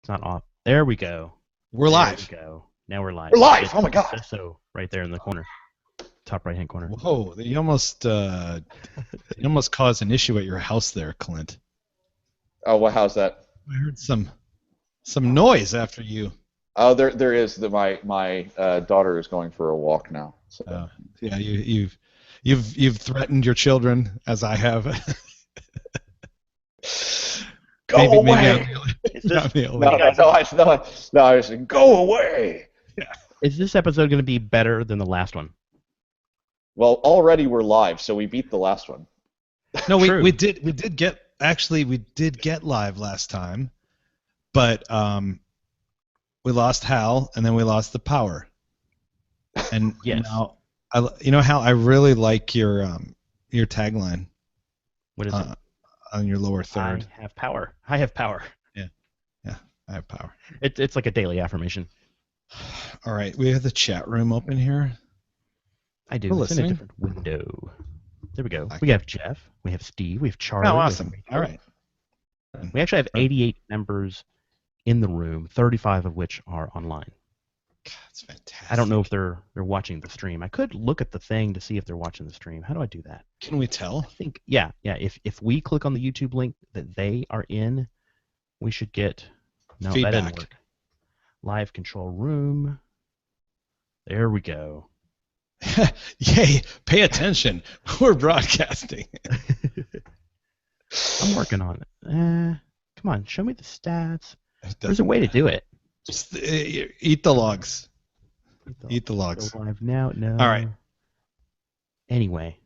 It's not off. There we go. We're live. There we go. Now we're live. We're live. Oh my god. So right there in the corner, top right hand corner. Whoa! You almost caused an issue at your house there, Clint. Oh, well, how's that? I heard some noise after you. Oh, there is. My daughter is going for a walk now. So. Yeah, you've threatened your children, as I have. Go away! No, I was go away! Yeah. Is this episode going to be better than the last one? Well, already we're live, so we beat the last one. No, we did get live last time, but we lost Hal, and then we lost the power. And yes. Now, Hal, I really like your tagline. What is it? On your lower third. I have power. I have power. Yeah, I have power. It's like a daily affirmation. All right, we have the chat room open here. I do. We're it's in a listening. different window. There we go. We have Jeff. We have Steve. We have Charlie. Oh, awesome. All right. We actually have 88 members in the room, 35 of which are online. That's fantastic. I don't know if they're watching the stream. I could look at the thing to see if they're watching the stream. How do I do that? Can we tell? I think yeah. If we click on the YouTube link that they are in, we should get feedback. That didn't work. Live control room. There we go. Yay! Pay attention. We're broadcasting. I'm working on it. Come on, show me the stats. There's a way to do it. Just eat the logs. Eat the logs. Go live now. No. All right. Anyway.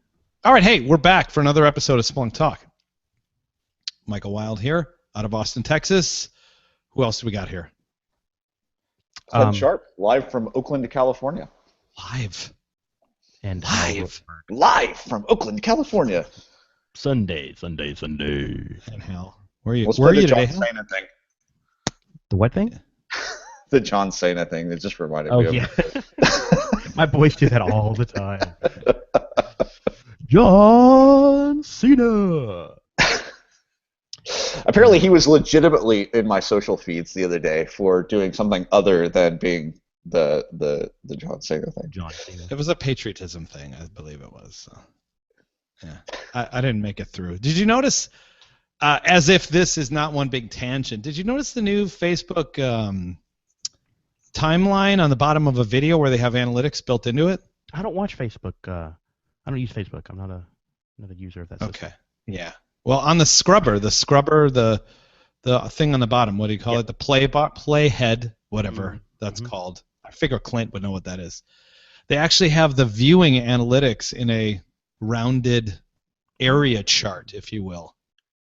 All right. Hey, we're back for another episode of SplunkTalk. Michael Wild here, out of Austin, Texas. Who else do we got here? Ted Sharp, live from Oakland, California. Live from Oakland, California. Sunday. And Hal, where are you? Let's Where are play you the today? John Cena thing. The what thing? The John Cena thing. It just reminded me of. Yeah. My boys do that all the time. John Cena. Apparently, he was legitimately in my social feeds the other day for doing something other than being the John Cena thing. John Cena. It was a patriotism thing, I believe it was. So. Yeah, I didn't make it through. Did you notice? As if this is not one big tangent. Did you notice the new Facebook timeline on the bottom of a video where they have analytics built into it? I don't watch Facebook. I don't use Facebook. I'm not a user of that system. Okay. Yeah. Well, on the scrubber, the thing on the bottom, what do you call it? The playhead, whatever that's called. I figure Clint would know what that is. They actually have the viewing analytics in a rounded area chart, if you will.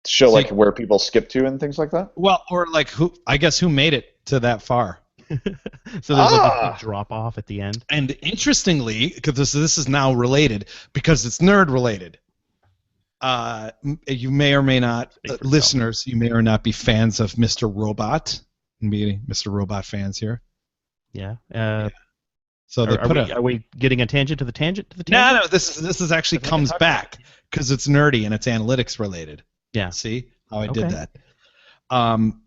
To show like where people skip to and things like that? Well, or like who made it to that far. So there's like a big drop off at the end. And interestingly, because this is now related, because it's nerd related. You may or may not, listeners, you may or not be fans of Mr. Robot. Maybe Mr. Robot fans here. Yeah. So are we getting a tangent to the tangent to the No. tangent? This is actually comes back because it's nerdy and it's analytics related. Yeah. See how I did that?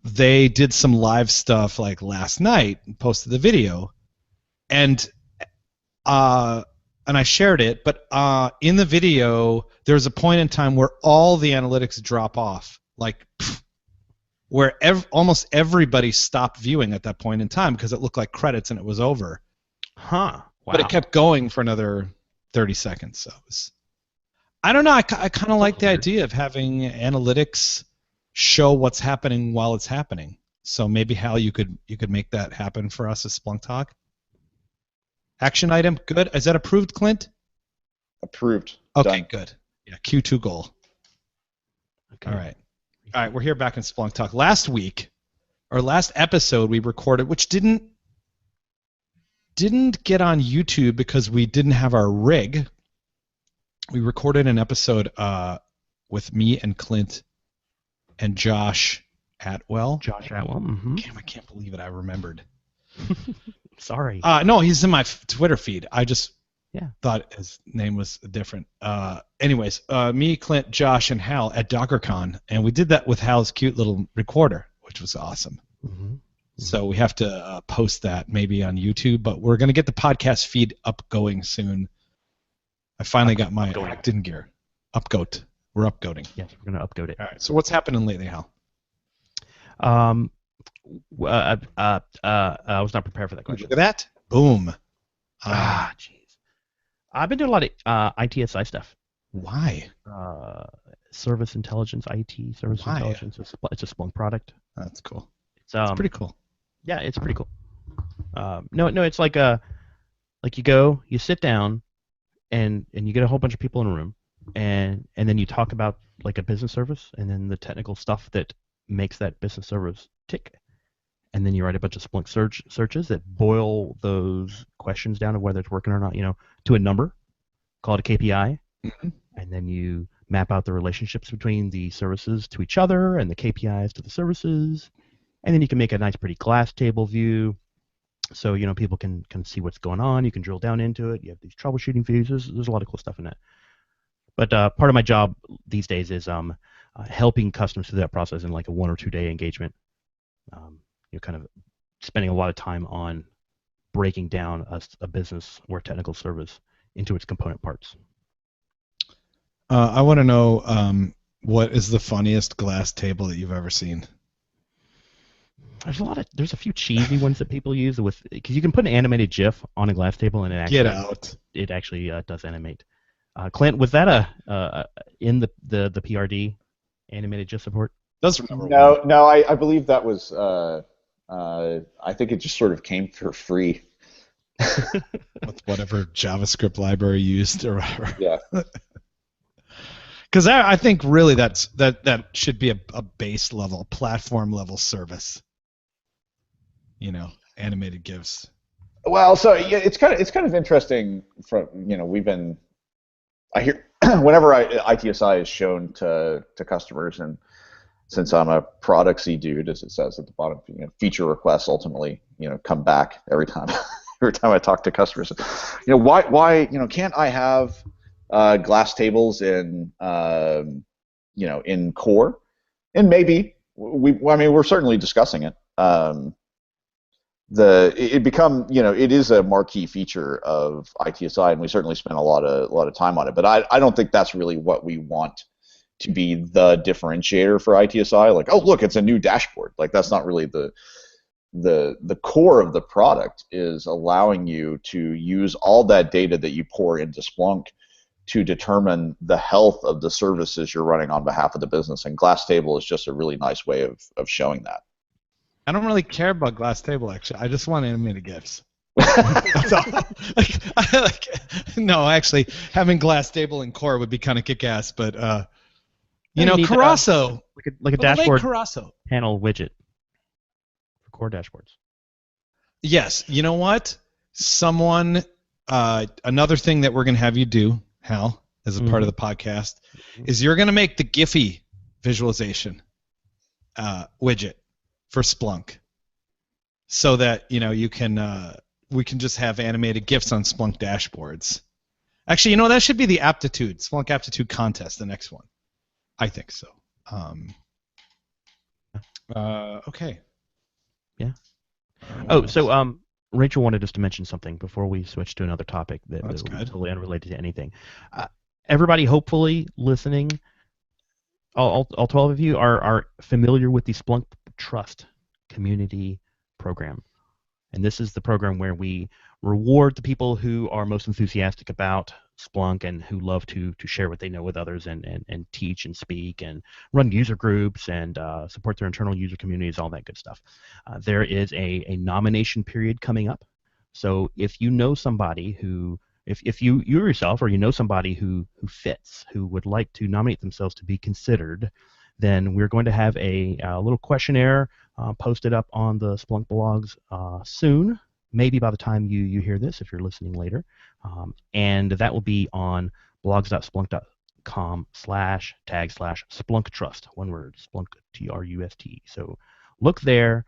They did some live stuff like last night and posted the video, and I shared it. But in the video, there's a point in time where all the analytics drop off, like where almost everybody stopped viewing at that point in time because it looked like credits and it was over. Huh. Wow. But it kept going for another 30 seconds. So it was, I don't know. I kind of like the idea of having analytics show what's happening while it's happening. So maybe Hal, you could make that happen for us as SplunkTalk. Action item, good. Is that approved, Clint? Approved. Okay, Done. good. Yeah, Q2 goal. Okay. All right, we're here back in SplunkTalk. Last episode we recorded, which didn't get on YouTube because we didn't have our rig. We recorded an episode with me and Clint and Josh Atwell. Mm-hmm. Damn, I can't believe it. I remembered. Sorry. No, he's in my Twitter feed. I just Yeah. Thought his name was different. Anyways, me, Clint, Josh, and Hal at DockerCon, and we did that with Hal's cute little recorder, which was awesome. Mm-hmm. So we have to post that maybe on YouTube, but we're going to get the podcast feed up going soon. I finally got my acting gear. Upgoat. We're upgoating. Yes, we're going to upgoat it. All right. So what's happening lately, Hal? I was not prepared for that question. Look at that. Boom. Jeez. I've been doing a lot of ITSI stuff. Why? Service intelligence, IT service Why? intelligence. It's a Splunk product. That's cool. It's Pretty cool. Yeah, it's pretty cool. No, it's like you go, you sit down, and you get a whole bunch of people in a room, and then you talk about like a business service, and then the technical stuff that makes that business service tick, and then you write a bunch of Splunk searches that boil those questions down to whether it's working or not, to a number, call it a KPI, and then you map out the relationships between the services to each other and the KPIs to the services. And then you can make a nice, pretty glass table view, so people can see what's going on. You can drill down into it. You have these troubleshooting views. There's a lot of cool stuff in that. But part of my job these days is helping customers through that process in like a 1 or 2 day engagement. Kind of spending a lot of time on breaking down a business or technical service into its component parts. I want to know what is the funniest glass table that you've ever seen? There's a few cheesy ones that people use because you can put an animated GIF on a glass table and it actually does animate. Clint, was that in the PRD animated GIF support? Does remember? No, I believe that was. I think it just sort of came for free. With whatever JavaScript library used or whatever. Yeah. Because I think really that should be a base level, platform level service. Animated GIFs. Well, so yeah, it's kind of interesting. I hear whenever ITSI is shown to customers, and since I'm a productsy dude, as it says at the bottom, feature requests ultimately come back every time I talk to customers. Why can't I have glass tables in in core? And maybe we're certainly discussing it. It is a marquee feature of ITSI, and we certainly spend a lot of time on it. But I don't think that's really what we want to be the differentiator for ITSI. Like, oh look, it's a new dashboard. Like, that's not really the core of the product. Is allowing you to use all that data that you pour into Splunk to determine the health of the services you're running on behalf of the business. And Glass Table is just a really nice way of showing that. I don't really care about Glass Table, actually. I just want animated GIFs. That's all. No, actually, having Glass Table in core would be kind of kick-ass, but Carasso. Like a dashboard panel widget for core dashboards. Yes. You know what? Another thing that we're going to have you do, Hal, as a part of the podcast, is you're going to make the Giphy visualization widget for Splunk, so that you can we can just have animated GIFs on Splunk dashboards. Actually, that should be the Splunk aptitude contest, the next one. I think so. Okay. Yeah. So Rachel wanted us to mention something before we switch to another topic that was totally unrelated to anything. Everybody, hopefully listening, all 12 of you are familiar with the Splunk Trust community program. And this is the program where we reward the people who are most enthusiastic about Splunk and who love to share what they know with others and teach and speak and run user groups and support their internal user communities, all that good stuff. There is a nomination period coming up. So if you know somebody who, if you yourself or somebody who fits, who would like to nominate themselves to be considered, then we're going to have a little questionnaire posted up on the Splunk blogs soon, maybe by the time you hear this, if you're listening later. And that will be on blogs.splunk.com/tag/SplunkTrust, one word, Splunk, Trust. So look there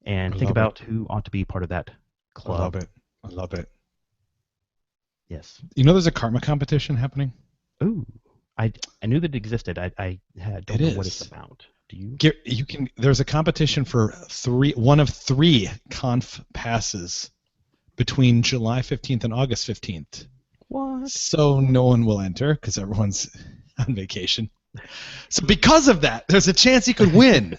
and think about who ought to be part of that club. I love it. Yes. There's a karma competition happening? Ooh. I knew that it existed. I don't know what it's about. Do you? You can. There's a competition for one of three conf passes between July 15th and August 15th. What? So no one will enter because everyone's on vacation. So because of that, there's a chance he could win.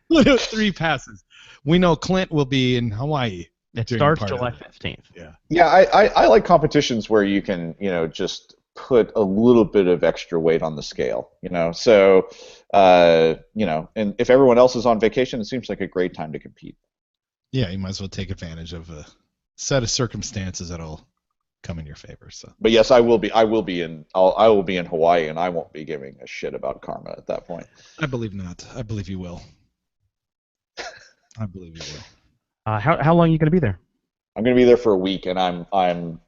One of three passes. We know Clint will be in Hawaii. It starts July 15th. Yeah. Yeah, I like competitions where you can, just put a little bit of extra weight on the scale, So, and if everyone else is on vacation, it seems like a great time to compete. Yeah, you might as well take advantage of a set of circumstances that'll come in your favor. So. But yes, I will be in Hawaii, and I won't be giving a shit about karma at that point. I believe not. I believe you will. I believe you will. How long are you going to be there? I'm going to be there for a week, and I'm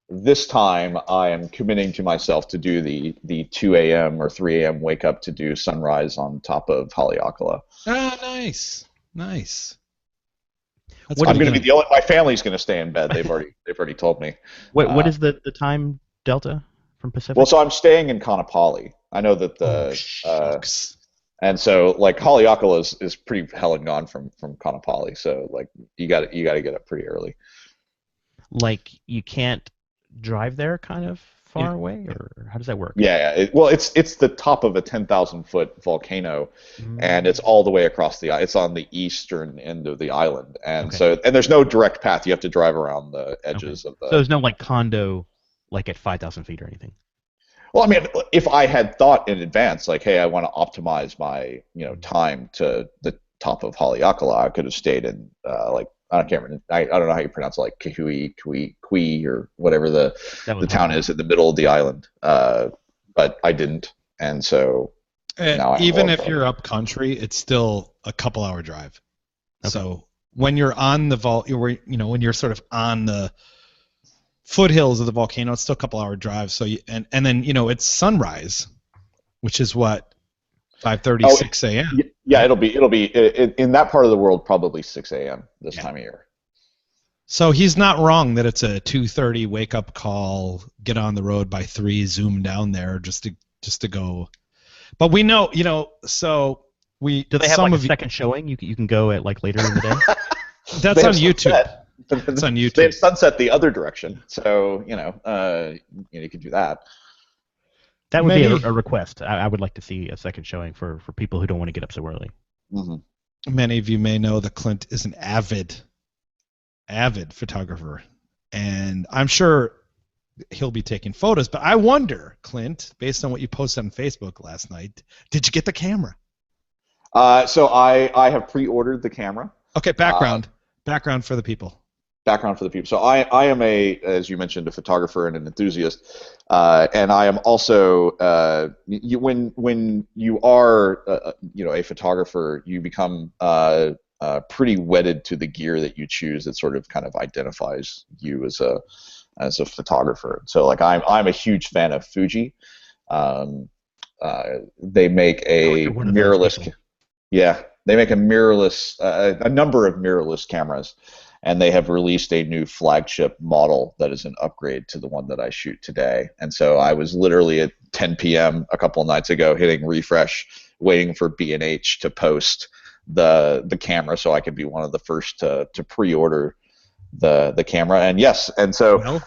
this time I am committing to myself to do the 2 a.m. or 3 a.m. wake up to do sunrise on top of Haleakala. Ah, nice. I'm going to be the only. My family's going to stay in bed. They've already told me. What is the time delta from Pacific? Well, so I'm staying in Kaanapali. I know that and so like Haleakala is pretty hell and gone from Kaanapali. So like you got to get up pretty early. Like you can't drive there, kind of far away, or how does that work? Yeah. It's the top of a 10,000-foot volcano, and it's all the way across it's on the eastern end of the island, and there's no direct path. You have to drive around the edges of the. So there's no like condo, like at 5,000 feet or anything. Well, I mean, if I had thought in advance, like, hey, I want to optimize my time to the top of Haleakala, I could have stayed in I can't remember. I don't know how you pronounce it, like Kui, or whatever the town is in the middle of the island. But I didn't, and so now even if you're up country, it's still a couple-hour drive. Okay. So when you're on the when you're sort of on the foothills of the volcano, it's still a couple-hour drive. So and then it's sunrise, which is what 5:30, 6 a.m. Yeah, it'll be in that part of the world probably 6 a.m. this time of year. So he's not wrong that it's a 2:30 wake up call, get on the road by 3, zoom down there just to go. But we know, so we do they have like a second showing? You can go at like later in the day. That's on YouTube. It's on YouTube. They have sunset the other direction, so you can do that. That would be a request. I would like to see a second showing for people who don't want to get up so early. Mm-hmm. Many of you may know that Clint is an avid photographer, and I'm sure he'll be taking photos. But I wonder, Clint, based on what you posted on Facebook last night, did you get the camera? So I have pre-ordered the camera. Okay, background for the people. So I am as you mentioned, a photographer and an enthusiast, and I am also when you are a photographer, you become pretty wedded to the gear that you choose. That sort of kind of identifies you as a photographer. So like I'm a huge fan of Fuji. They make a mirrorless. Yeah, they make a mirrorless, a number of mirrorless cameras. And they have released a new flagship model that is an upgrade to the one that I shoot today. And so I was literally at 10 p.m. a couple of nights ago hitting refresh, waiting for B&H to post the camera so I could be one of the first to pre-order the camera. And yes, and so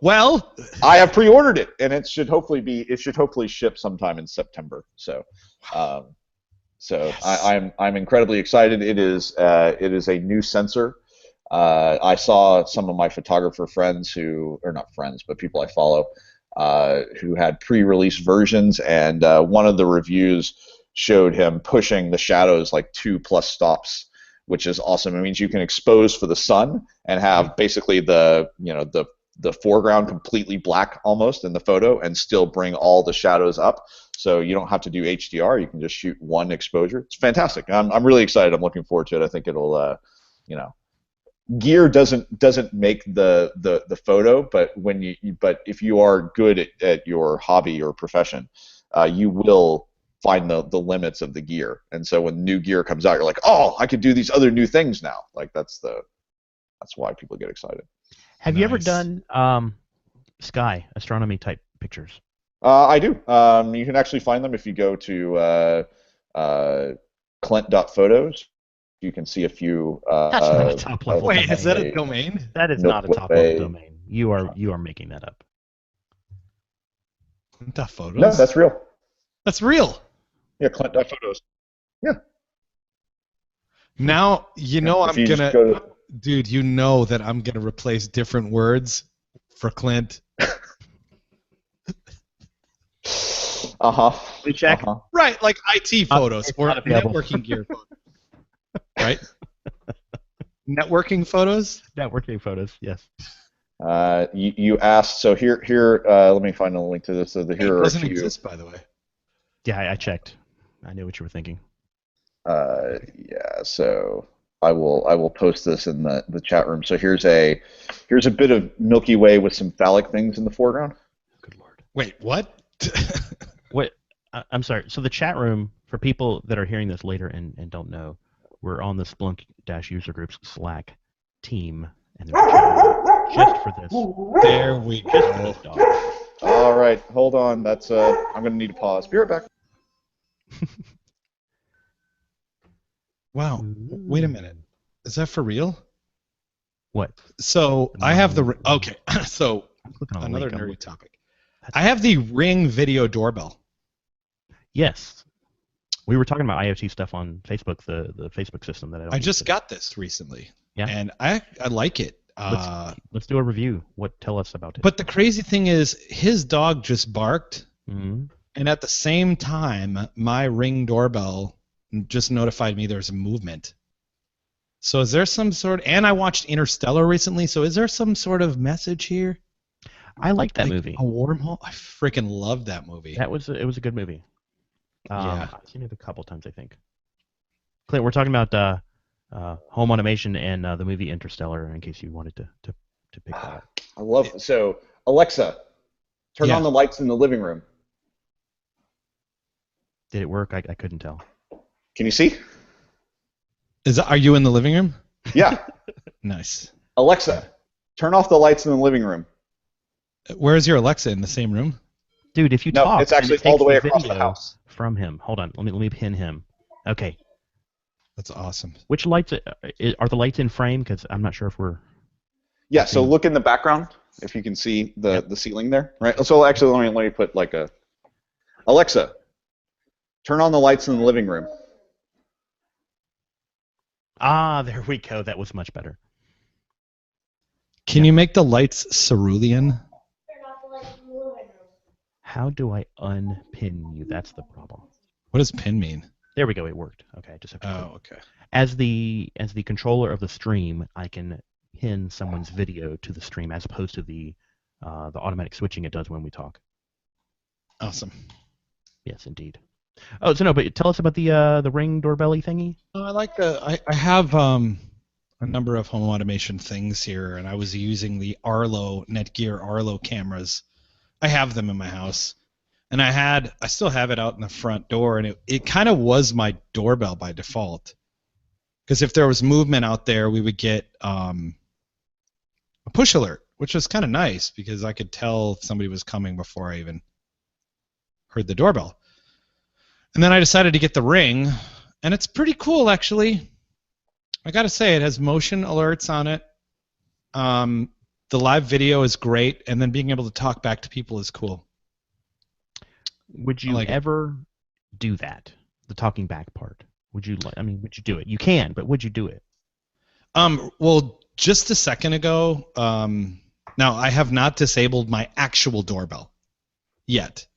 well, I have pre-ordered it, and it should hopefully ship sometime in September. So yes. I'm incredibly excited. It is a new sensor. I saw some of my photographer friends not friends, but people I follow, who had pre-release versions, and one of the reviews showed him pushing the shadows like 2+ stops, which is awesome. It means you can expose for the sun and have basically the foreground completely black almost in the photo, and still bring all the shadows up. So you don't have to do HDR. You can just shoot one exposure. It's fantastic. I'm really excited. I'm looking forward to it. I think it'll gear doesn't make the photo, but if you are good at your hobby or profession, you will find the limits of the gear. And so when new gear comes out, you're like, oh, I could do these other new things now. Like that's why people get excited. Have you ever done sky astronomy type pictures? I do. You can actually find them if you go to Clint.photos. You can see a few. That's not a top level Wait, domain. is that a domain? That is not a top level domain. You are making that up. Clint.photos? No, that's real. That's real. Yeah, Clint.photos. Yeah. Now you know I'm gonna, dude. You know that I'm gonna replace different words for Clint. We check. Right, like IT photos or networking gear photos. Right. Networking photos. Networking photos. Yes. You asked. So here. Let me find a link to this. So here are a few. Doesn't exist, by the way. Yeah, I checked. I knew what you were thinking. Yeah. So I will post this in the chat room. So here's a bit of Milky Way with some phallic things in the foreground. Good Lord. Wait, what? Wait, I'm sorry. So the chat room, for people that are hearing this later and don't know, we're on the Splunk-user groups Slack team, and there's a chat room just for this. There we go. Just for this dog. All right, hold on. That's I'm gonna need to pause. Be right back. Wow. Wait a minute. Is that for real? What? So I have the okay. So another nerdy topic. I have the Ring video doorbell. Yes. We were talking about IoT stuff on Facebook, the Facebook system that I just got this recently. Yeah. And I like it. Let's do a review. Tell us about it. But the crazy thing is, his dog just barked, mm-hmm. and at the same time, my Ring doorbell just notified me there's a movement. So is there some sort? And I watched Interstellar recently. So is there some sort of message here? I like that movie. A wormhole. I freaking loved that movie. It was a good movie. Yeah. I've seen it a couple times, I think. Clint, we're talking about home automation and the movie Interstellar, in case you wanted to pick that up. I love it. So Alexa, turn on the lights in the living room. Did it work? I couldn't tell. Can you see? Are you in the living room? Yeah. Nice. Alexa, turn off the lights in the living room. Where is your Alexa? In the same room? Dude, if you talk, it's actually all the way across the house from him. Hold on, let me pin him. Okay. That's awesome. Which lights are the lights in frame? Because I'm not sure if we're. Yeah. So look in the background if you can see the ceiling there, right? So actually, let me put like a Alexa, turn on the lights in the living room. Ah, there we go. That was much better. Can you make the lights cerulean? How do I unpin you? That's the problem. What does pin mean? There we go. It worked. Okay, I just have to. Oh, okay. As the controller of the stream, I can pin someone's video to the stream as opposed to the automatic switching it does when we talk. Awesome. Yes, indeed. Oh, so no, but tell us about the Ring doorbelly thingy. I like I have a number of home automation things here, and I was using the Arlo Netgear Arlo cameras. I have them in my house, and I still have it out in the front door, and it kind of was my doorbell by default. Because if there was movement out there, we would get a push alert, which was kind of nice because I could tell if somebody was coming before I even heard the doorbell. And then I decided to get the Ring, and it's pretty cool, actually. I got to say, it has motion alerts on it. The live video is great, and then being able to talk back to people is cool. Would you ever do that? The talking back part? Would you do it? You can, but would you do it? Well, just a second ago, now I have not disabled my actual doorbell yet.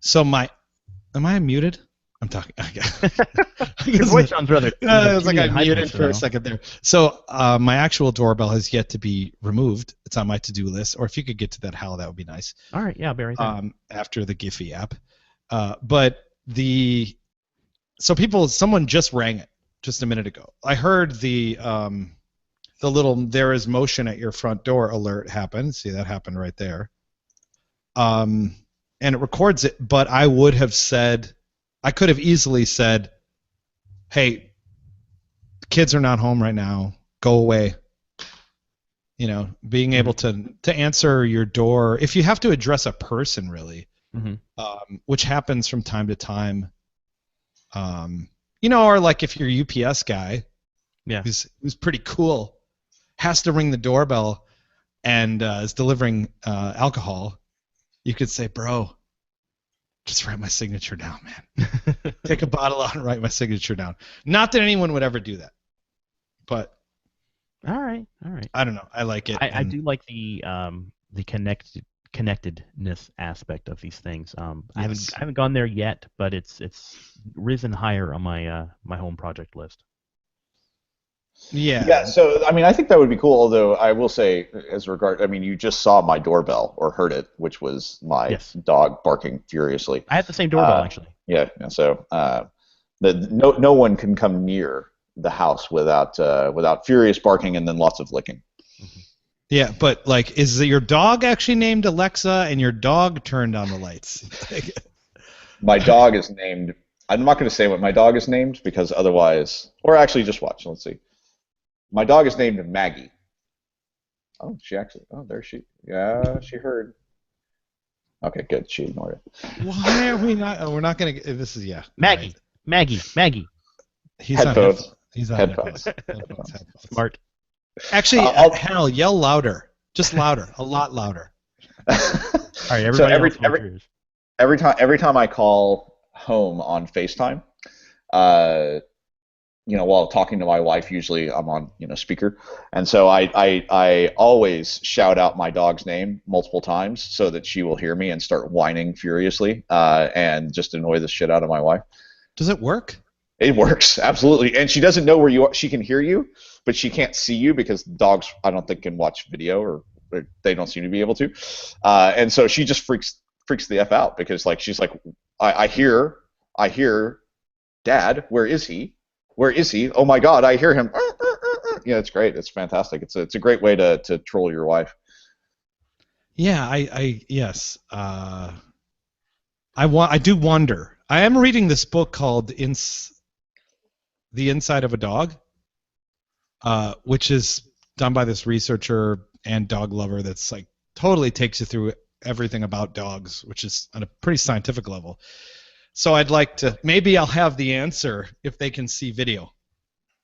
So am I muted? I'm talking. Your voice sounds rather. It was like I muted for a second there. So my actual doorbell has yet to be removed. It's on my to-do list. Or if you could get to that, Hal, that would be nice. All right, yeah, very nice. After the Giphy app, someone just rang it just a minute ago. I heard the little "there is motion at your front door" alert happen. See, that happened right there. And it records it, but I could have easily said, hey, the kids are not home right now. Go away. You know, being able to answer your door. If you have to address a person, really, which happens from time to time. Or like if you're a UPS guy, who's pretty cool, has to ring the doorbell and is delivering alcohol, you could say, bro, just write my signature down, man. Take a bottle out and write my signature down. Not that anyone would ever do that, but all right. I don't know. I like it. I do like the connectedness aspect of these things. I haven't gone there yet, but it's risen higher on my home project list. Yeah. So I think that would be cool. Although I will say, you just saw my doorbell or heard it, which was my dog barking furiously. I had the same doorbell actually. Yeah. So no one can come near the house without furious barking and then lots of licking. Yeah, but like, is your dog actually named Alexa, and your dog turned on the lights? My dog is named. I'm not going to say what my dog is named because otherwise, or actually, just watch. Let's see. My dog is named Maggie. Oh, there she. Yeah, she heard. Okay, good. She ignored it. Why are we not? We're not going to. This is Maggie. Right. Maggie. He's headphones. On headphones. Headphones. Smart. Actually, Hal, yell louder. Just louder. A lot louder. All right, everybody. So every time I call home on FaceTime, while talking to my wife, usually I'm on speaker, and so I always shout out my dog's name multiple times so that she will hear me and start whining furiously and just annoy the shit out of my wife. Does it work? It works, absolutely. And she doesn't know where you are. She can hear you, but she can't see you because dogs, I don't think, can watch video, or they don't seem to be able to. And so she just freaks the F out because she's like, I hear Dad, where is he? Where is he? Oh my God, I hear him. Yeah, it's great. It's fantastic. It's a great way to troll your wife. Yeah, yes. I do wonder. I am reading this book called The Inside of a Dog, which is done by this researcher and dog lover that's like totally takes you through everything about dogs, which is on a pretty scientific level. So I'd like to, maybe I'll have the answer if they can see video,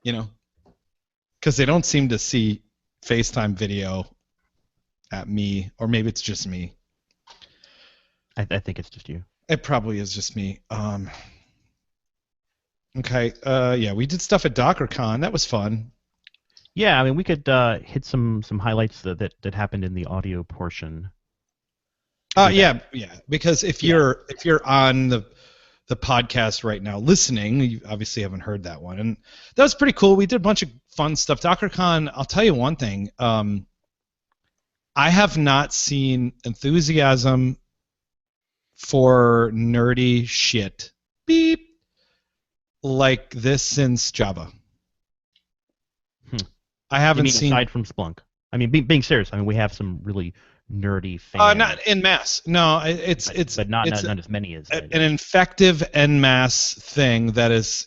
because they don't seem to see FaceTime video at me, or maybe it's just me. I think it's just you. It probably is just me. Okay. Yeah, we did stuff at DockerCon. That was fun. Yeah, we could hit some highlights that happened in the audio portion. Yeah. Because if you're on the podcast right now listening, you obviously haven't heard that one, and that was pretty cool. We did a bunch of fun stuff. DockerCon. I'll tell you one thing. I have not seen enthusiasm for nerdy shit like this since Java. I haven't seen, aside from Splunk. Being serious, we have some really nerdy fans. Not en masse. No, it's but not as many as an infective en masse thing that is,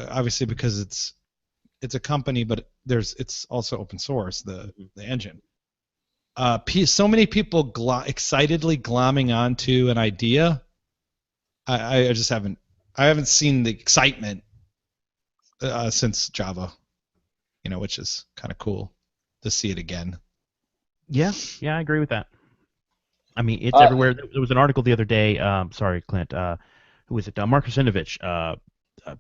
obviously because it's a company, but it's also open source, the engine. So many people excitedly glomming onto an idea. I just haven't seen the excitement since Java, which is kind of cool to see it again. Yeah, I agree with that. It's everywhere. There was an article the other day. Sorry, Clint. Who was it? Mark Rusinovich,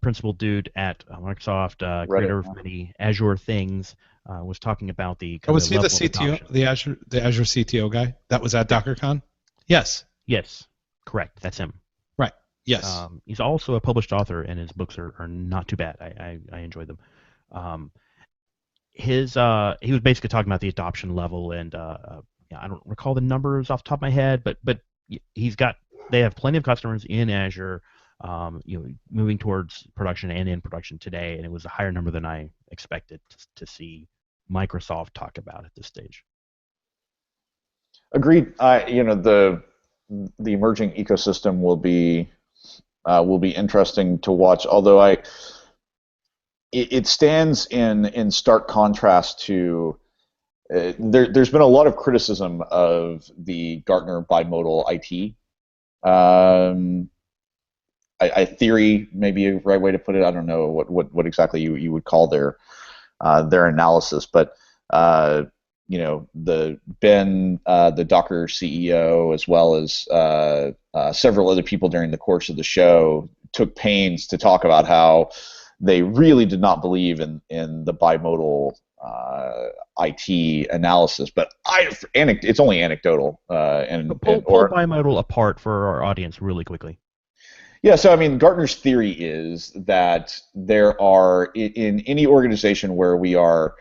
principal dude at Microsoft, creator of many Azure things, was talking about the. Was he the CTO, the Azure CTO guy? That was at DockerCon? Yes. Yes, correct. That's him. Right. Yes. He's also a published author, and his books are not too bad. I enjoy them. He was basically talking about the adoption level, and I don't recall the numbers off the top of my head, but they have plenty of customers in Azure, moving towards production and in production today, and it was a higher number than I expected to see Microsoft talk about at this stage. Agreed. The emerging ecosystem will be interesting to watch. Although it stands in stark contrast to there's been a lot of criticism of the Gartner bimodal IT Theory may be a right way to put it. I don't know what exactly you would call their analysis, but the Docker CEO, as well as several other people during the course of the show, took pains to talk about how they really did not believe in the bimodal IT analysis, but it's only anecdotal. Pull bimodal apart for our audience really quickly. Yeah, so I mean, Gartner's theory is that there are in any organization where you are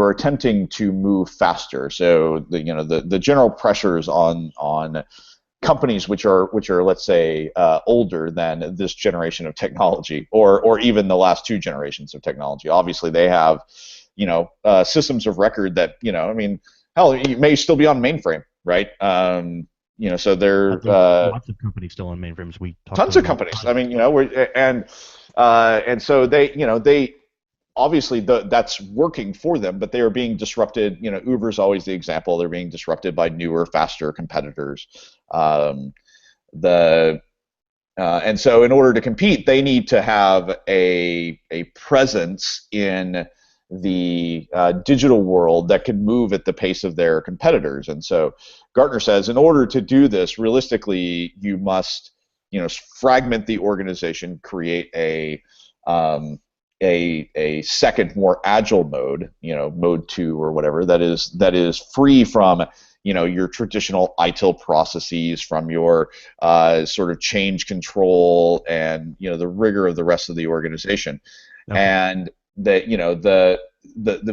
attempting to move faster. So the general pressures on companies which are let's say older than this generation of technology, or even the last two generations of technology. Obviously, they have systems of record that I mean, hell, you may still be on mainframe, right? So there lots of companies still on mainframes. We talked tons of companies. I mean, and so they obviously that's working for them, but they are being disrupted. Uber's always the example. They're being disrupted by newer, faster competitors. And so in order to compete, they need to have a presence in the digital world that can move at the pace of their competitors. And so Gartner says, in order to do this, realistically, you must fragment the organization, create a second, more agile mode, mode 2 or whatever, that is free from your traditional ITIL processes, from your sort of change control and the rigor of the rest of the organization. Okay. And that the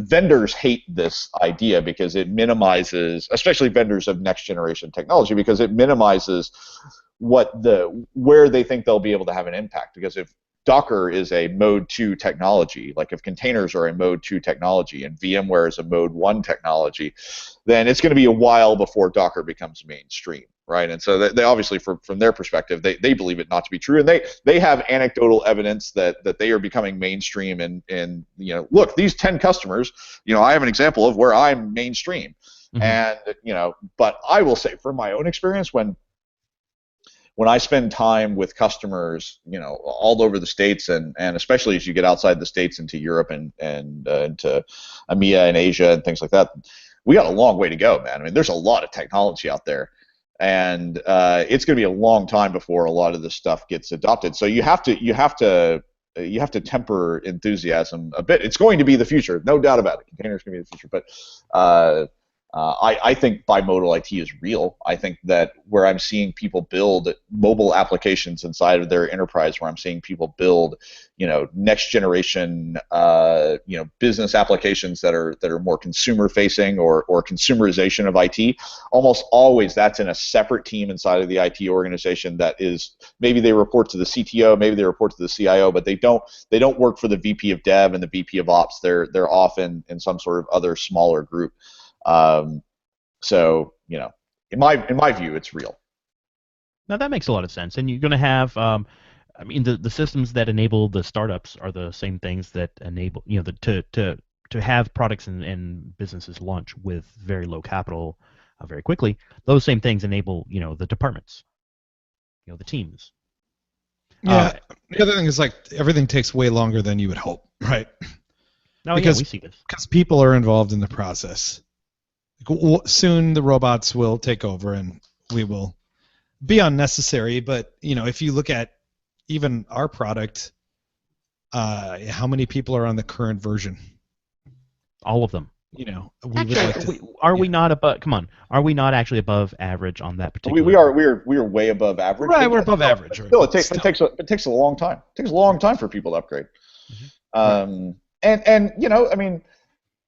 vendors hate this idea because it minimizes, especially vendors of next generation technology, because it minimizes where they think they'll be able to have an impact. Because if Docker is a mode 2 technology, like if containers are a mode 2 technology and VMware is a mode 1 technology, then it's going to be a while before Docker becomes mainstream, right? And so they obviously, from their perspective, they believe it not to be true, and they have anecdotal evidence that they are becoming mainstream. And look, these 10 customers, I have an example of where I'm mainstream. Mm-hmm. And but I will say, from my own experience, when I spend time with customers, all over the States, and especially as you get outside the States into Europe and into EMEA and Asia and things like that, we got a long way to go, man. I mean, there's a lot of technology out there, and it's going to be a long time before a lot of this stuff gets adopted. So you have to temper enthusiasm a bit. It's going to be the future, no doubt about it. Containers going to be the future, but I think bimodal IT is real. I think that where I'm seeing people build mobile applications inside of their enterprise, where I'm seeing people build, next generation, business applications that are more consumer facing or consumerization of IT, almost always that's in a separate team inside of the IT organization. That is, maybe they report to the CTO, maybe they report to the CIO, but they don't work for the VP of Dev and the VP of Ops. They're often in some sort of other smaller group. So in my view, it's real. Now that makes a lot of sense, and you're going to have, I mean, the systems that enable the startups are the same things that enable to have products and businesses launch with very low capital very quickly. Those same things enable the departments, the teams. Yeah. The other thing is, like, everything takes way longer than you would hope, right? No, because we see this because people are involved in the process. Soon the robots will take over and we will be unnecessary. But if you look at even our product, how many people are on the current version? All of them. Are we not above? Come on, are we not actually above average on that particular? We are way above average. Right, we're above average. Still, it takes a long time. It takes a long time for people to upgrade. Mm-hmm. I mean,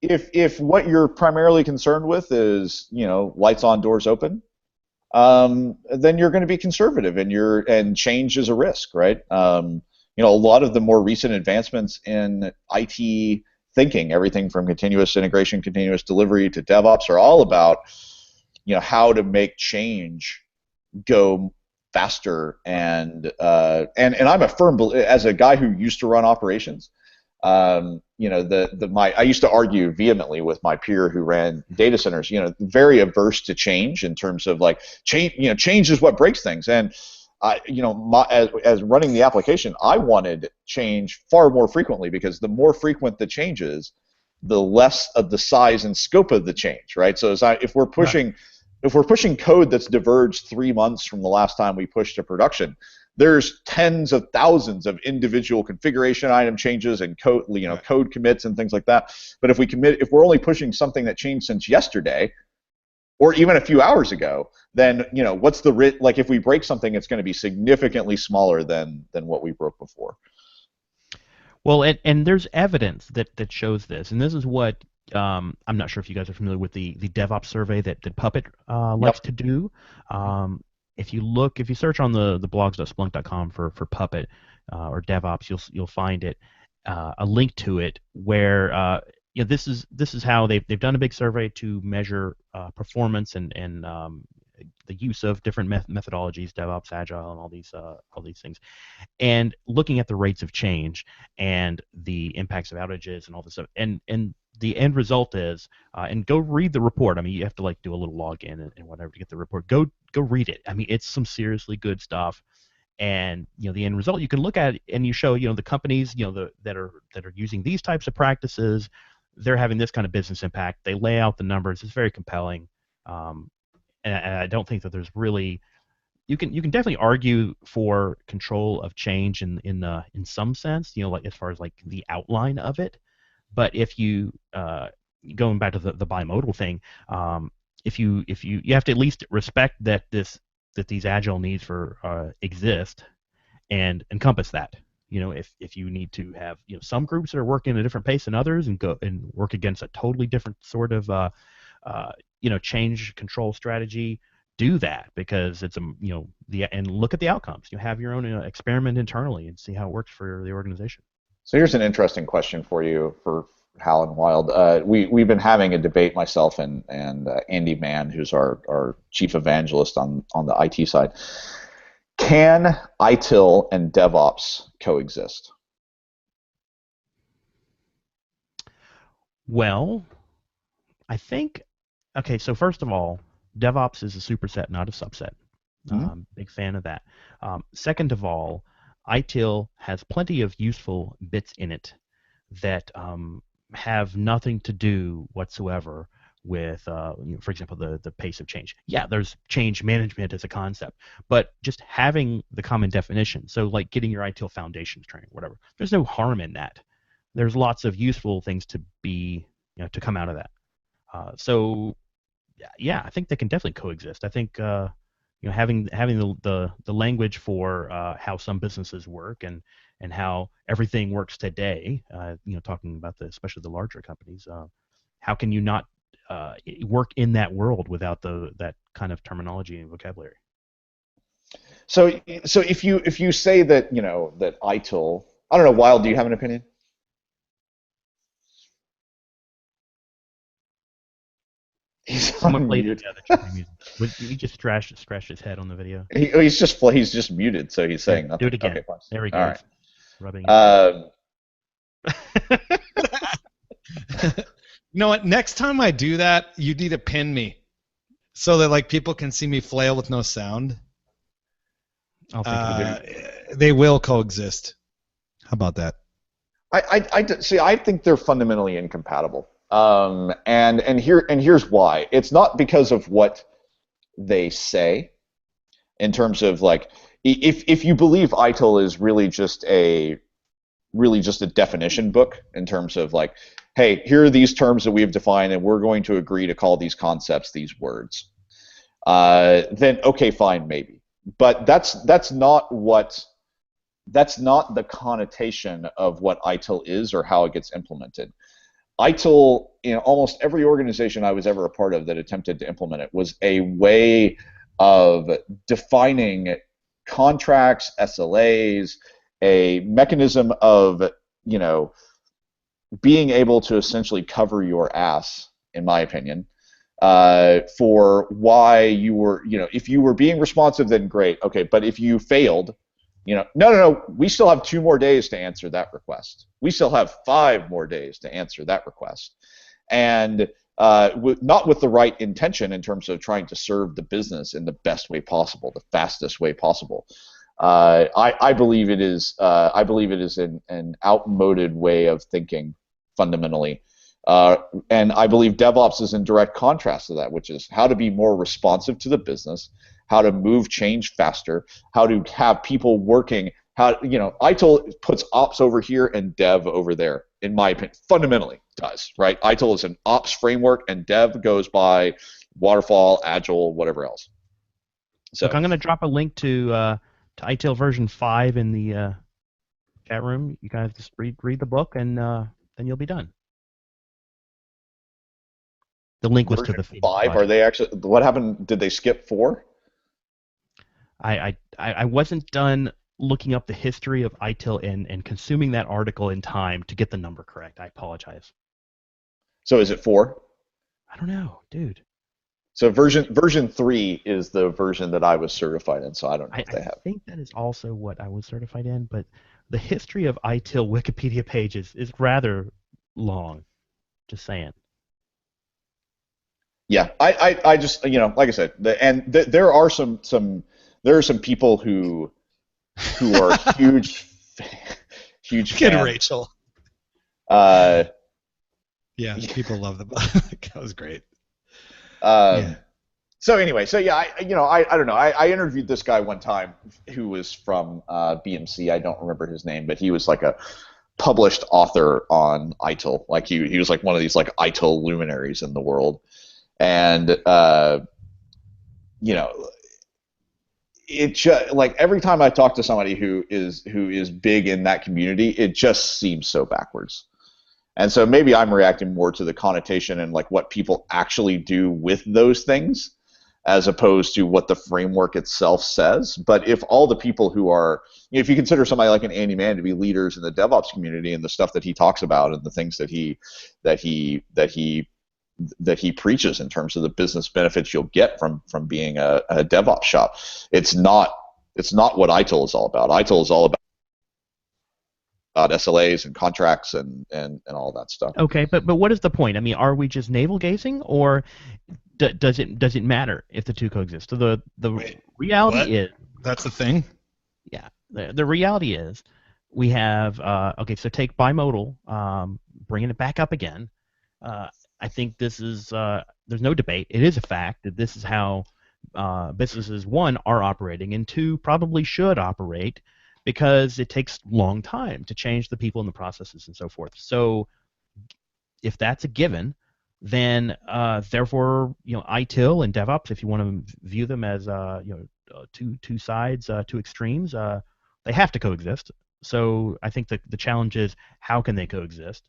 if what you're primarily concerned with is lights on, doors open, then you're going to be conservative, and change is a risk, right? A lot of the more recent advancements in IT thinking, everything from continuous integration, continuous delivery to DevOps, are all about how to make change go faster. And I'm a firm believer, as a guy who used to run operations, I used to argue vehemently with my peer who ran data centers, very averse to change in terms of like change is what breaks things. And as running the application, I wanted change far more frequently, because the more frequent the changes, the less of the size and scope of the change, right? So if we're pushing code that's diverged 3 months from the last time we pushed to production, there's tens of thousands of individual configuration item changes and code, code commits and things like that. But if we're only pushing something that changed since yesterday, or even a few hours ago, then what's the risk? Like if we break something, it's going to be significantly smaller than what we broke before. Well, and there's evidence that shows this, and this is what I'm not sure if you guys are familiar with the DevOps survey that Puppet likes to do. If you search on the blogs.splunk.com for Puppet or DevOps, you'll find it, a link to it where this is how they've done a big survey to measure performance and the use of different methodologies, DevOps, Agile, and all these things, and looking at the rates of change and the impacts of outages and all this stuff, and the end result is, and go read the report. I mean, you have to like do a little login and whatever to get the report. Go read it. I mean, it's some seriously good stuff. And the end result, you can look at it and you show the companies that are using these types of practices, they're having this kind of business impact. They lay out the numbers. It's very compelling. And I don't think that there's really, you can definitely argue for control of change in some sense, like as far as like the outline of it. But if you going back to the bimodal thing, if you have to at least respect that these agile needs exist and encompass that. If you need to have some groups that are working at a different pace than others and go and work against a totally different sort of change control strategy, do that, because it's and look at the outcomes. You have your own experiment internally and see how it works for the organization. So here's an interesting question for you, for Hal and Wild. We've been having a debate, myself and Andy Mann, who's our chief evangelist on the IT side. Can ITIL and DevOps coexist? Well, I think, okay, so first of all, DevOps is a superset, not a subset. Big fan of that. Second of all, ITIL has plenty of useful bits in it that have nothing to do whatsoever with, for example, the pace of change. Yeah, there's change management as a concept, but just having the common definition, so like getting your ITIL foundations training, whatever, there's no harm in that. There's lots of useful things to to come out of that. So yeah, I think they can definitely coexist. I think having the language for how some businesses work and how everything works today, talking about especially the larger companies, how can you not work in that world without that kind of terminology and vocabulary? So if you say that that ITIL, I don't know, Wild, do you have an opinion? He's on mute. He just scratched his head on the video. He's just muted, so he's saying nothing. Do it again. Okay, fine. There we go. All right. Rubbing You know what? Next time I do that, you need to pin me so that like people can see me flail with no sound. I'll think of it. They will coexist. How about that? I think they're fundamentally incompatible. And here's why. It's not because of what they say, in terms of like, if you believe ITIL is really just a definition book, in terms of like, hey, here are these terms that we have defined, and we're going to agree to call these concepts these words, then okay, fine, maybe. But that's not the connotation of what ITIL is or how it gets implemented. ITIL, almost every organization I was ever a part of that attempted to implement it, was a way of defining contracts, SLAs, a mechanism of, being able to essentially cover your ass, in my opinion, for why you were, if you were being responsive, then great, okay, but if you failed, No. We still have 2 more days to answer that request. We still have 5 more days to answer that request. And not with the right intention in terms of trying to serve the business in the best way possible, the fastest way possible. I believe it is. I believe it is an outmoded way of thinking, fundamentally. And I believe DevOps is in direct contrast to that, which is how to be more responsive to the business, how to move change faster, how to have people working. ITIL puts ops over here and dev over there, in my opinion, fundamentally does, right? ITIL is an ops framework, and dev goes by waterfall, agile, whatever else. So look, I'm going to drop a link to ITIL version 5 in the chat room. You guys just read the book, and then you'll be done. The link was version to the 5. Are they actually? What happened? Did they skip 4? I wasn't done looking up the history of ITIL and consuming that article in time to get the number correct. I apologize. So is it 4? I don't know, dude. So version 3 is the version that I was certified in, so I don't know if they have. I think that is also what I was certified in, but the history of ITIL Wikipedia pages is rather long. Just saying. Yeah, I just, like I said, there are some people who are huge Kid fans. Rachel. Yeah, people love the book. That was great. So anyway, I don't know. I interviewed this guy one time who was from BMC. I don't remember his name, but he was like a published author on ITIL. Like he was like one of these like ITIL luminaries in the world. And it just, like, every time I talk to somebody who is big in that community, it just seems so backwards. And so maybe I'm reacting more to the connotation and like what people actually do with those things, as opposed to what the framework itself says. But if all the people who are, if you consider somebody like an Andy Mann to be leaders in the DevOps community and the stuff that he talks about and the things that he preaches in terms of the business benefits you'll get from being a DevOps shop, it's not what ITIL is all about. ITIL is all about SLAs and contracts and all that stuff. Okay, but what is the point? I mean, are we just navel gazing, or does it matter if the two coexist? So the reality is, that's the thing. Yeah, the reality is we have okay. So take bimodal, bringing it back up again. I think this is there's no debate. It is a fact that this is how businesses, one, are operating, and two, probably should operate, because it takes a long time to change the people and the processes and so forth. So if that's a given, then therefore, ITIL and DevOps, if you want to view them as two sides, two extremes, they have to coexist. So I think the challenge is, how can they coexist,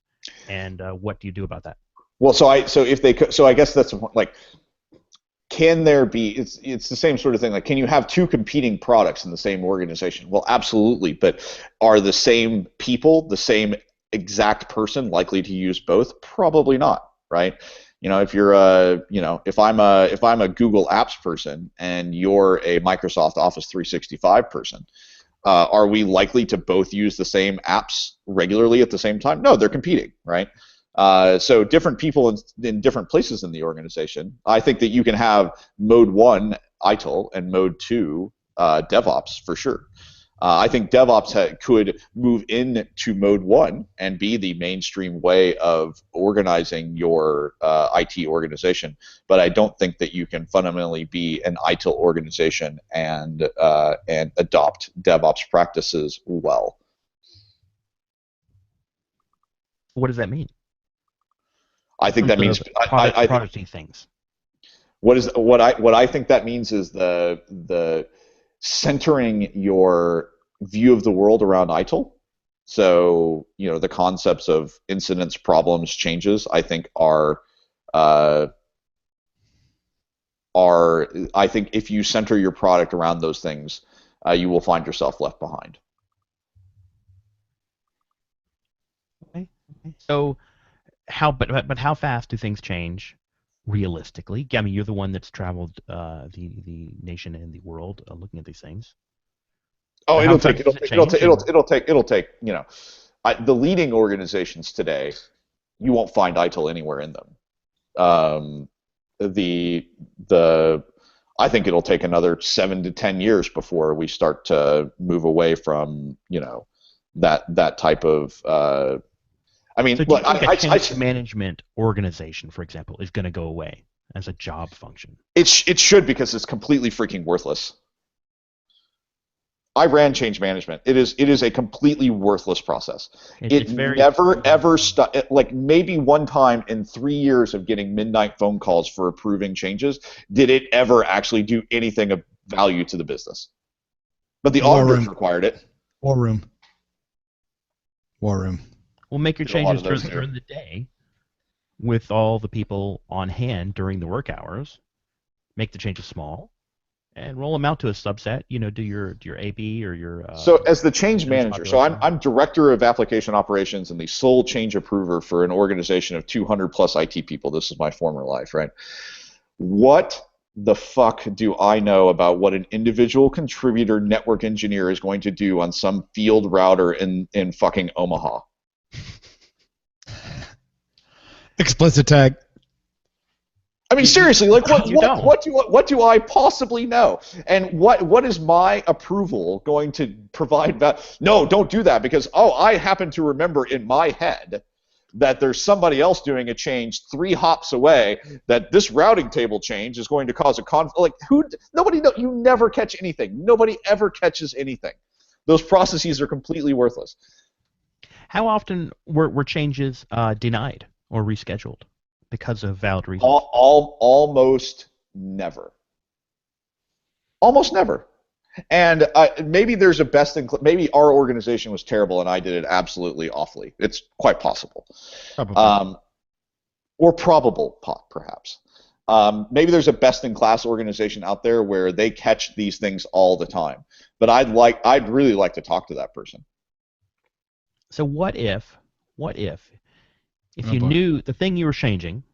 and what do you do about that? Well, so I guess that's the point. Like, can there be? It's the same sort of thing. Like, can you have two competing products in the same organization? Well, absolutely. But are the same people, the same exact person, likely to use both? Probably not, right? If you're if I'm a Google Apps person and you're a Microsoft Office 365 person, are we likely to both use the same apps regularly at the same time? No, they're competing, right? So different people in different places in the organization. I think that you can have mode 1 ITIL and mode 2 DevOps for sure. I think DevOps could move into mode 1 and be the mainstream way of organizing your IT organization, but I don't think that you can fundamentally be an ITIL organization and adopt DevOps practices well. What does that mean? I think that means producty things. What I think that means is the centering your view of the world around ITIL. So the concepts of incidents, problems, changes, I think are I think if you center your product around those things, you will find yourself left behind. Okay. So but how fast do things change realistically? I mean, you're the one that's traveled the nation and the world looking at these things. Oh, How fast does it change? it'll take. The leading organizations today, you won't find ITIL anywhere in them. Um, the the I think it'll take another 7 to 10 years before we start to move away from that type of. I mean, So do you think a change management organization, for example, is going to go away as a job function? it should, because it's completely freaking worthless. I ran change management. It is a completely worthless process. It never ever like maybe one time in 3 years of getting midnight phone calls for approving changes did it ever actually do anything of value to the business. But the auditors required it. War room. Well, make your changes during the day with all the people on hand during the work hours. Make the changes small and roll them out to a subset. Do your AB or your. So as the change manager, so I'm director of application operations and the sole change approver for an organization of 200 plus IT people. This is my former life, right? What the fuck do I know about what an individual contributor network engineer is going to do on some field router in fucking Omaha? Explicit tag. I mean, seriously, like what do I possibly know? And what is my approval going to provide? No, don't do that, because I happen to remember in my head that there's somebody else doing a change 3 hops away, that this routing table change is going to cause a conflict. Like, nobody know. You never catch anything. Nobody ever catches anything. Those processes are completely worthless. How often were changes denied or rescheduled because of valid reasons? Almost never. Almost never. And maybe there's a maybe our organization was terrible and I did it absolutely awfully. It's quite possible. Probably. Or probable, perhaps. Maybe there's a best-in-class organization out there where they catch these things all the time. But I'd really like to talk to that person. So what if you knew the thing you were changing,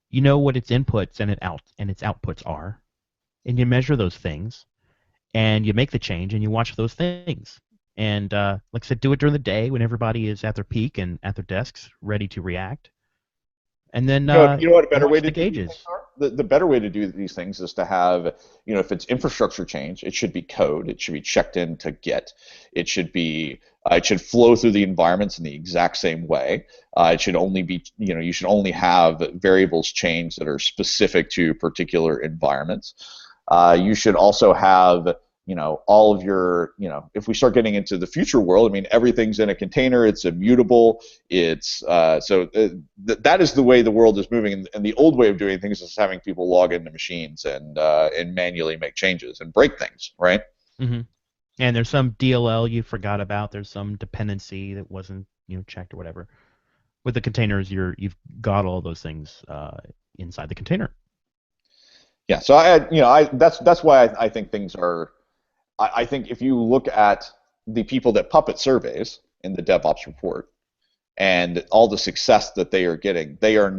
you know what its inputs and its outputs are, and you measure those things, and you make the change, and you watch those things, and like I said, do it during the day when everybody is at their peak and at their desks, ready to react, and then you know what a better way to do these things are? The better way to do these things is to have, if it's infrastructure change, it should be code. It should be checked in to Git. It should be it should flow through the environments in the exact same way. It should only be, you should only have variables change that are specific to particular environments. You should also have, all of your, if we start getting into the future world, I mean, everything's in a container. It's immutable. It's that is the way the world is moving. And the old way of doing things is having people log into machines and manually make changes and break things, right? Mm-hmm. And there's some DLL you forgot about. There's some dependency that wasn't checked or whatever. With the containers, you've got all those things inside the container. Yeah. So that's why I think things are. I think if you look at the people that Puppet surveys in the DevOps report and all the success that they are getting, they are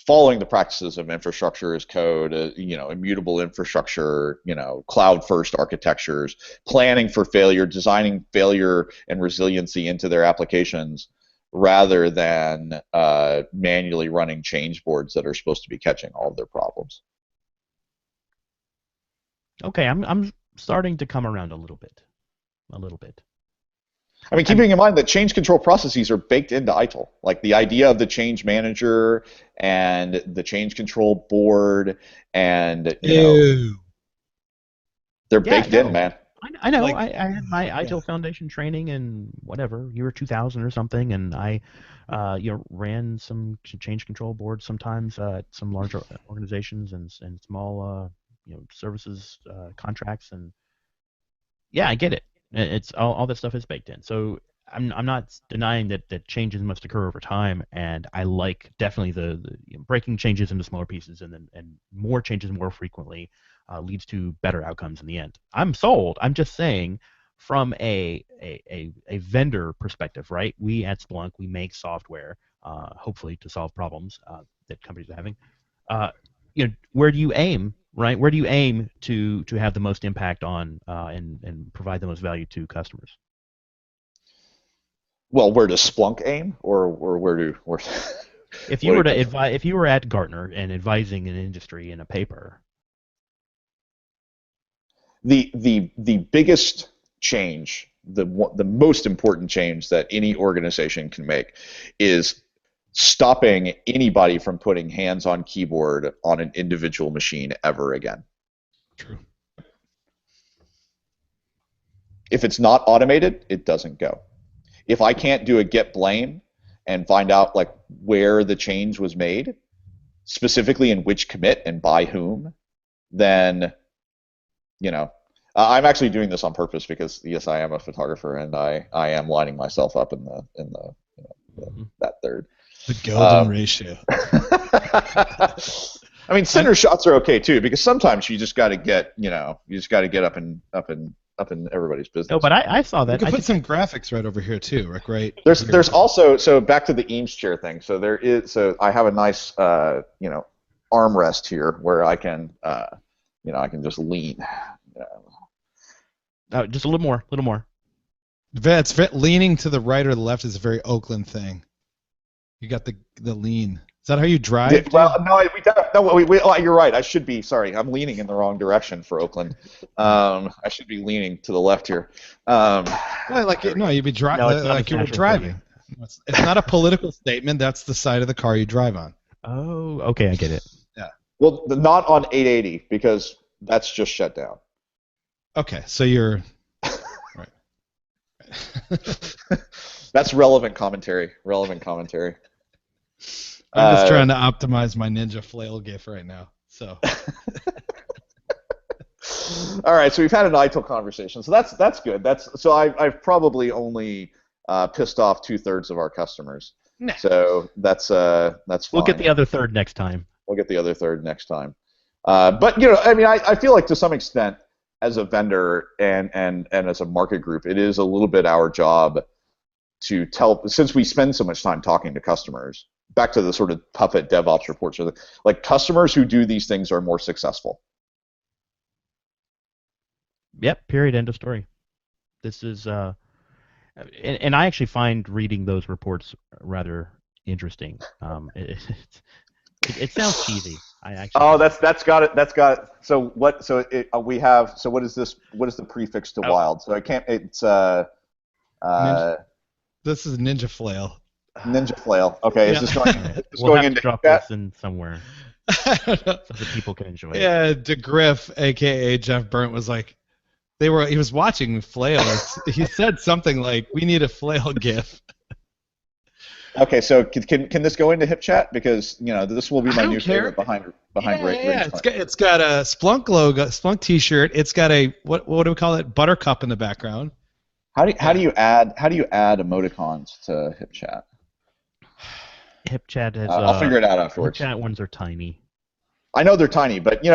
following the practices of infrastructure as code, immutable infrastructure, cloud-first architectures, planning for failure, designing failure and resiliency into their applications, rather than manually running change boards that are supposed to be catching all of their problems. Okay, I'm starting to come around a little bit. I mean, keeping in mind that change control processes are baked into ITIL. Like the idea of the change manager and the change control board, and they're baked in, man. I know. I had my ITIL Foundation training in whatever year 2000 or something, and I ran some change control boards sometimes at some larger organizations and small services contracts, and I get it. It's all that stuff is baked in. So I'm not denying that changes must occur over time, and I like definitely the breaking changes into smaller pieces and more changes more frequently leads to better outcomes in the end. I'm sold. I'm just saying from a vendor perspective, right? We at Splunk, we make software, hopefully to solve problems that companies are having. Where do you aim right? Where do you aim to have the most impact on and provide the most value to customers? Well, where does Splunk aim, or where? If you were to if you were at Gartner and advising an industry in a paper, the biggest change, the most important change that any organization can make is stopping anybody from putting hands on keyboard on an individual machine ever again. True. If it's not automated, it doesn't go. If I can't do a get blame and find out like where the change was made, specifically in which commit and by whom, then, you know, I'm actually doing this on purpose because yes, I am a photographer and I am lining myself up in that third. The golden ratio. I mean, center shots are okay too because sometimes you just got to get, up in everybody's business. No, but I saw that. You can put some graphics right over here too, Rick. Right. There's also, so back to the Eames chair thing. So I have a nice armrest here where I can I can just lean. Just a little more. Leaning to the right or the left is a very Oakland thing. You got the lean. Is that how you drive? Well, you're right. I should be. Sorry, I'm leaning in the wrong direction for Oakland. I should be leaning to the left here. You'd be driving like you were driving. It's not a political statement. That's the side of the car you drive on. Oh, okay, I get it. Yeah. Well, not on 880 because that's just shut down. Okay, so you're right. That's relevant commentary. I'm just trying to optimize my Ninja Flail GIF right now. So. All right, so we've had an ITIL conversation, so that's good. So I've probably only pissed off 2/3 of our customers. Nah. So that's fine. We'll get the other third next time. But I mean, I feel like to some extent, as a vendor and as a market group, it is a little bit our job to tell, since we spend so much time talking to customers, back to the sort of Puppet DevOps reports, like customers who do these things are more successful. Yep, period, end of story. This is, and I actually find reading those reports rather interesting. It sounds cheesy. That's got it. So what? So we have. So what is this? What is the prefix to wild? So I can't. It's This is Ninja Flail. Ninja Flail. Okay, yeah. Is this going? We'll have to drop this in somewhere so that people can enjoy it. Yeah, DeGriff, aka Jeff Burnt, was like, he was watching Flail. He said something like, "We need a Flail GIF." Okay, so can this go into HipChat, because this will be my new favorite behind yeah. It's got a Splunk logo, Splunk T-shirt. It's got a what do we call it? Buttercup in the background. How do you add emoticons to HipChat? HipChat has. I'll figure it out afterwards. HipChat ones are tiny. I know they're tiny, but do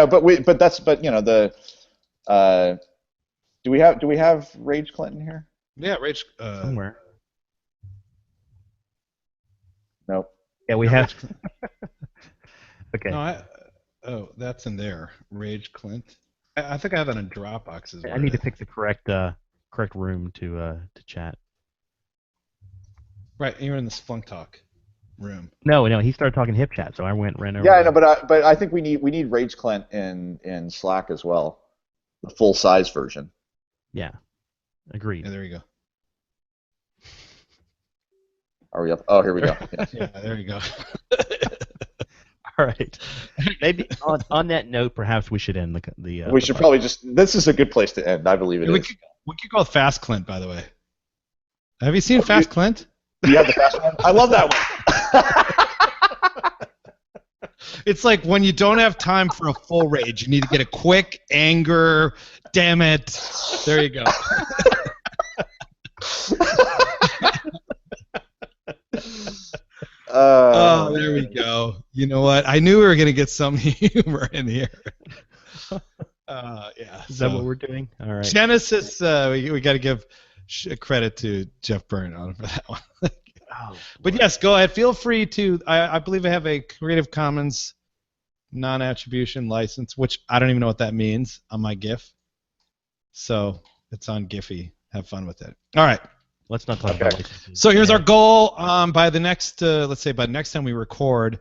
we have Rage Clinton here? Yeah, Rage somewhere. Nope. Yeah, we have. Okay. No, that's in there. Rage Clint. I think I have that in Dropbox as well. I need to pick the correct room to chat. Right, you're in the SplunkTalk room. No, he started talking HipChat, so I ran over. Yeah, I know, but I think we need Rage Clint in Slack as well, the full size version. Yeah, agreed. Yeah, there you go. Are we up? Oh, here we go. Yes. Yeah, there you go. All right. Maybe on that note, perhaps we should end the. We should probably just. This is a good place to end. I believe it is. We could go Fast Clint, by the way. Have you seen Fast Clint? You have the Fast one? I love that one. It's like when you don't have time for a full rage, you need to get a quick anger. Damn it! There you go. Oh, there we go. You know what? I knew we were going to get some humor in here. Yeah. Is that what we're doing? All right. Genesis, we got to give credit to Jeff Burnt on for that one. But yes, go ahead. Feel free to. I believe I have a Creative Commons non-attribution license, which I don't even know what that means on my GIF. So it's on Giphy. Have fun with it. All right. Let's not talk about licenses. So here's our goal. By the next, let's say by next time we record,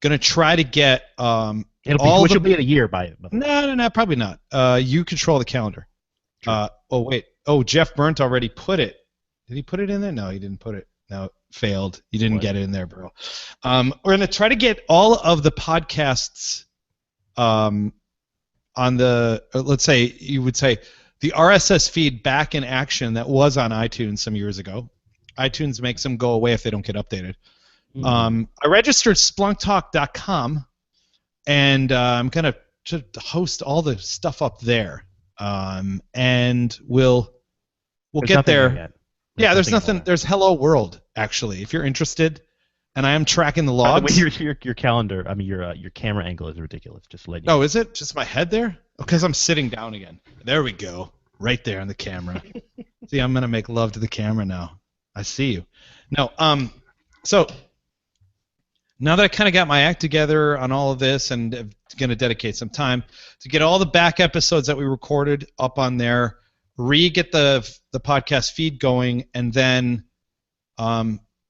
gonna try to get which will be in a year by it. No, probably not. You control the calendar. Oh wait. Oh, Jeff Burnt already put it. Did he put it in there? No, he didn't put it. No, it failed. You didn't get it in there, bro. We're gonna try to get all of the podcasts on the. Let's say you would say the RSS feed back in action that was on iTunes some years ago. iTunes makes them go away if they don't get updated. I registered SplunkTalk.com, and I'm going to host all the stuff up there. And we'll get there. There's nothing. There's Hello World, actually, if you're interested. And I am tracking the logs. By the way, your calendar, I mean, your camera angle is ridiculous. Just letting you know. Oh, is it? Just my head there? Because I'm sitting down again. There we go. Right there on the camera. See, I'm going to make love to the camera now. I see you. No, so now that I kind of got my act together on all of this and I'm going to dedicate some time to get all the back episodes that we recorded up on there, get the podcast feed going, and then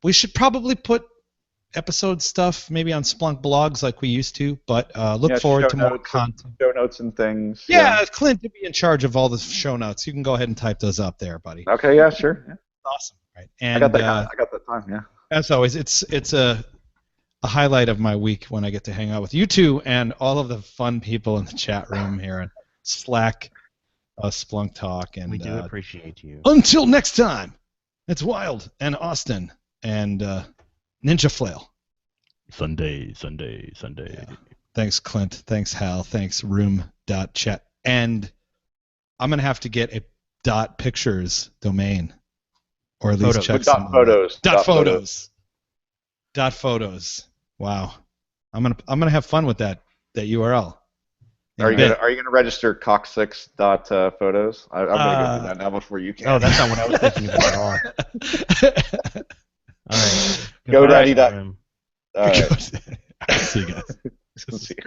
we should probably put episode stuff maybe on Splunk blogs like we used to, but look forward to more content. Show notes and things. Yeah, Clint to be in charge of all the show notes. You can go ahead and type those up there, buddy. Okay, yeah, sure. Yeah. Awesome. Right. And I got that time, yeah. As always, it's a highlight of my week when I get to hang out with you two and all of the fun people in the chat room here and Slack, Splunk Talk, and we do appreciate you. Until next time, it's Wild and Austin and Ninja Flail. Sunday. Yeah. Thanks, Clint. Thanks, Hal. Thanks, room.chat. And I'm going to have to get a .pictures domain. Or at least check some. .photos. .photos. Wow. I'm gonna have fun with that URL. Are you gonna register cock6.photos? I'm gonna go do that now before you can. Oh, that's not what I was thinking about at all. All right. GoDaddy.com. All right. See you guys. See you.